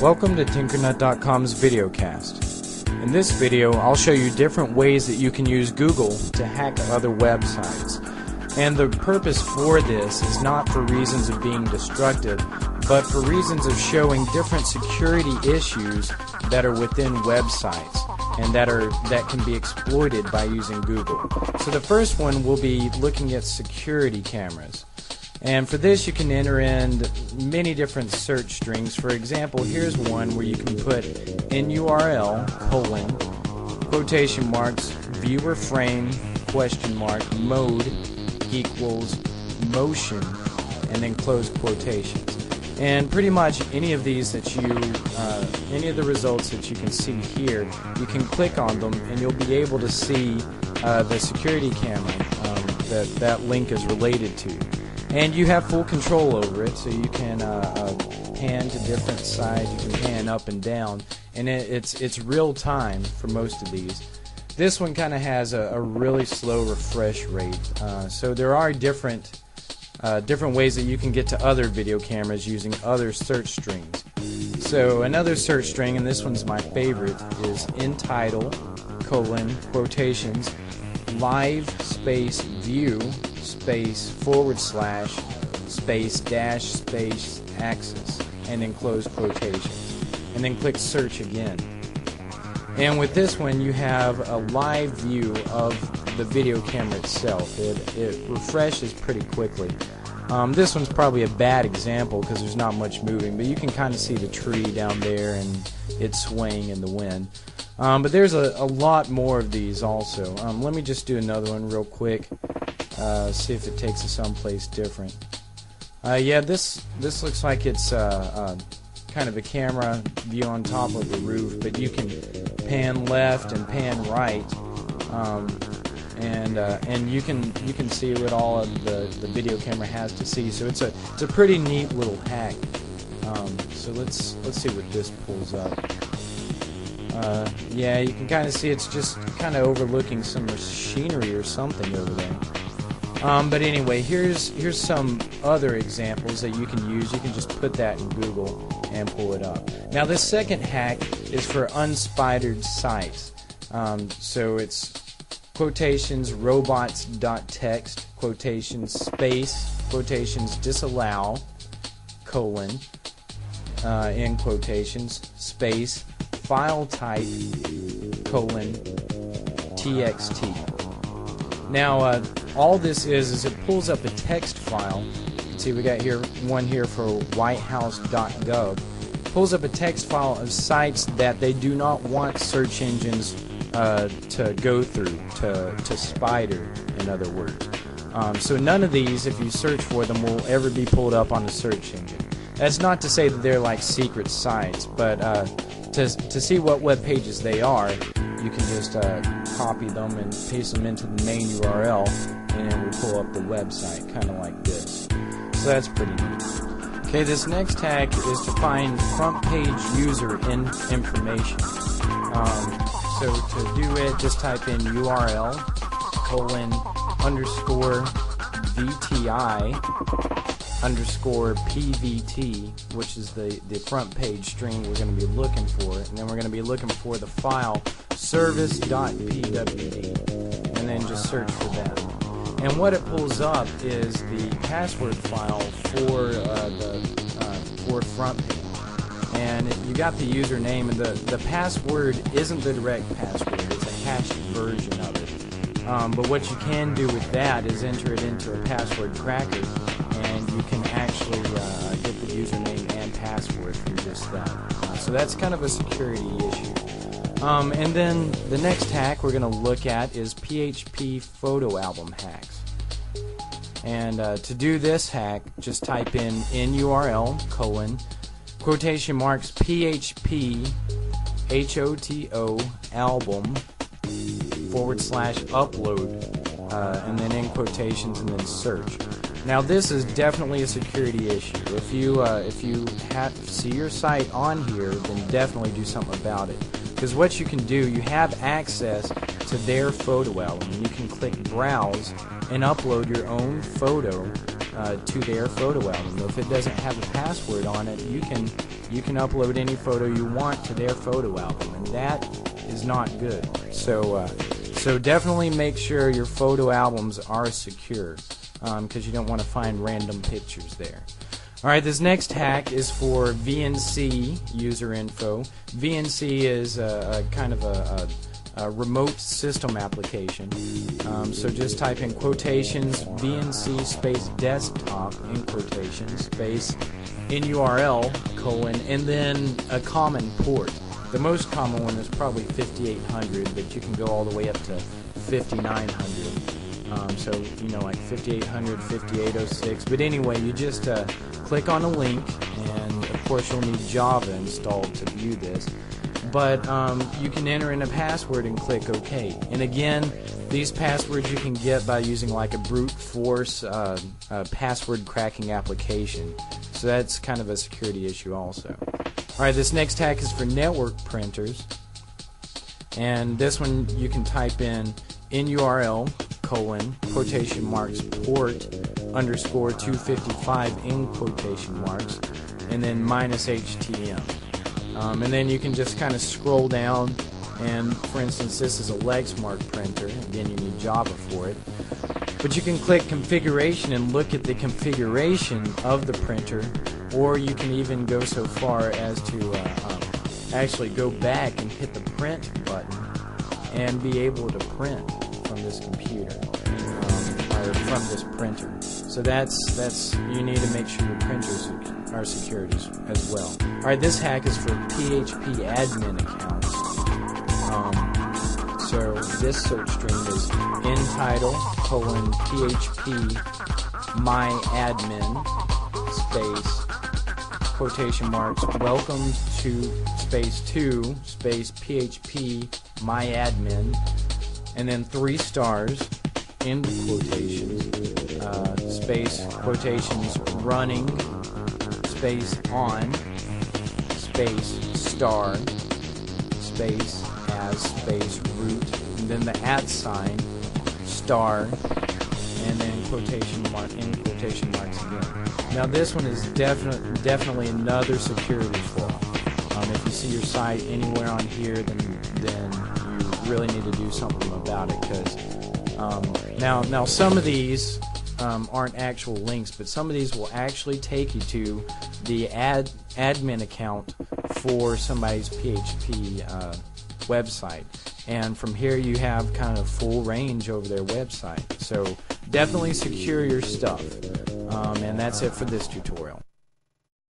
Welcome to Tinkernut.com's videocast. In this video, I'll show you different ways that you can use Google to hack other websites. And the purpose for this is not for reasons of being destructive, but for reasons of showing different security issues that are within websites and that can be exploited by using Google. So the first one will be looking at security cameras. And for this you can enter in many different search strings. For example, here's one where you can put in URL, quotation marks, viewer frame, question mark, mode equals motion, and then close quotations. And pretty much any of these that any of the results that you can see here, you can click on them and you'll be able to see the security camera that link is related to. And you have full control over it, so you can pan to different sides, you can pan up and down, and it's real time for most of these. This one kind of has a really slow refresh rate, so there are different ways that you can get to other video cameras using other search strings. So another search string, and this one's my favorite, is entitle, quotations, live space view space / space dash space axis, and then close quotations, and then click search again. And with this one you have a live view of the video camera itself. It refreshes pretty quickly. This one's probably a bad example because there's not much moving, but you can kind of see the tree down there and it swaying in the wind. But there's a lot more of these also. Let me just do another one real quick. See if it takes us someplace different. Yeah, this looks like it's kind of a camera view on top of the roof, but you can pan left and pan right, and you can see what all of the video camera has to see. So it's a pretty neat little hack. So let's see what this pulls up. Yeah, you can kind of see it's just kind of overlooking some machinery or something over there. But anyway, here's some other examples that you can use. You can just put that in Google and pull it up. Now this second hack is for unspidered sites. So it's quotations robots.txt, quotations space, quotations disallow, in quotations, space, file type, txt. Now all this is it pulls up a text file. See, we got one here for whitehouse.gov. Pulls up a text file of sites that they do not want search engines to go through, to spider, in other words. So none of these, if you search for them, will ever be pulled up on the search engine. That's not to say that they're like secret sites, but to see what web pages they are, you can just copy them and paste them into the main URL, and it will pull up the website, kind of like this. So that's pretty neat. Okay, this next hack is to find front page user information. So to do it, just type in URL _VTI _PVT, which is the front page string we're going to be looking for, and then we're going to be looking for the file service.pwd, and then just search for that. And what it pulls up is the password file for for front page. And you got the username, and the password isn't the direct password, it's a hashed version of it. But what you can do with that is enter it into a password cracker, and you can actually get the username and password from just that. So that's kind of a security issue. And then the next hack we're going to look at is PHP photo album hacks. And to do this hack, just type in URL quotation marks PHP HOTO album /upload, and then in quotations, and then search. Now this is definitely a security issue. If you see your site on here, then definitely do something about it. Because what you can do, you have access to their photo album. You can click browse and upload your own photo to their photo album. If it doesn't have a password on it, you can you can upload any photo you want to their photo album, and that is not good. So definitely make sure your photo albums are secure, because you don't want to find random pictures there. Alright, this next hack is for VNC user info. VNC is a kind of a remote system application. So just type in quotations VNC space desktop in quotations space NURL colon and then a common port. The most common one is probably 5800, but you can go all the way up to 5900. So, you know, like 5800, 5806. But anyway, you just click on a link, and of course you'll need Java installed to view this. But you can enter in a password and click OK. And again, these passwords you can get by using like a brute force password cracking application. So that's kind of a security issue also. Alright, this next hack is for network printers. And this one you can type in NURL colon quotation marks port underscore 255 in quotation marks and then minus HTM. And then you can just kind of scroll down, and for instance this is a Lexmark printer. Again, you need Java for it. But you can click configuration and look at the configuration of the printer, or you can even go so far as to actually go back and hit the print button and be able to print from this computer or from this printer. So that's you need to make sure your printers are secured as well. Alright, this hack is for PHP admin accounts. So this search string is ntitle colon PHP myadmin space quotation marks welcome to space 2 space PHP myadmin and then 3 stars in quotations space quotations running space on space star space as space root and then the @ sign star and then quotation mark in quotation marks again. Now this one is definitely another security flaw. If you see your site anywhere on here, then you really need to do something about it, because now some of these aren't actual links, but some of these will actually take you to the admin account for somebody's PHP website, and from here you have kind of full range over their website. So definitely secure your stuff, and that's it for this tutorial.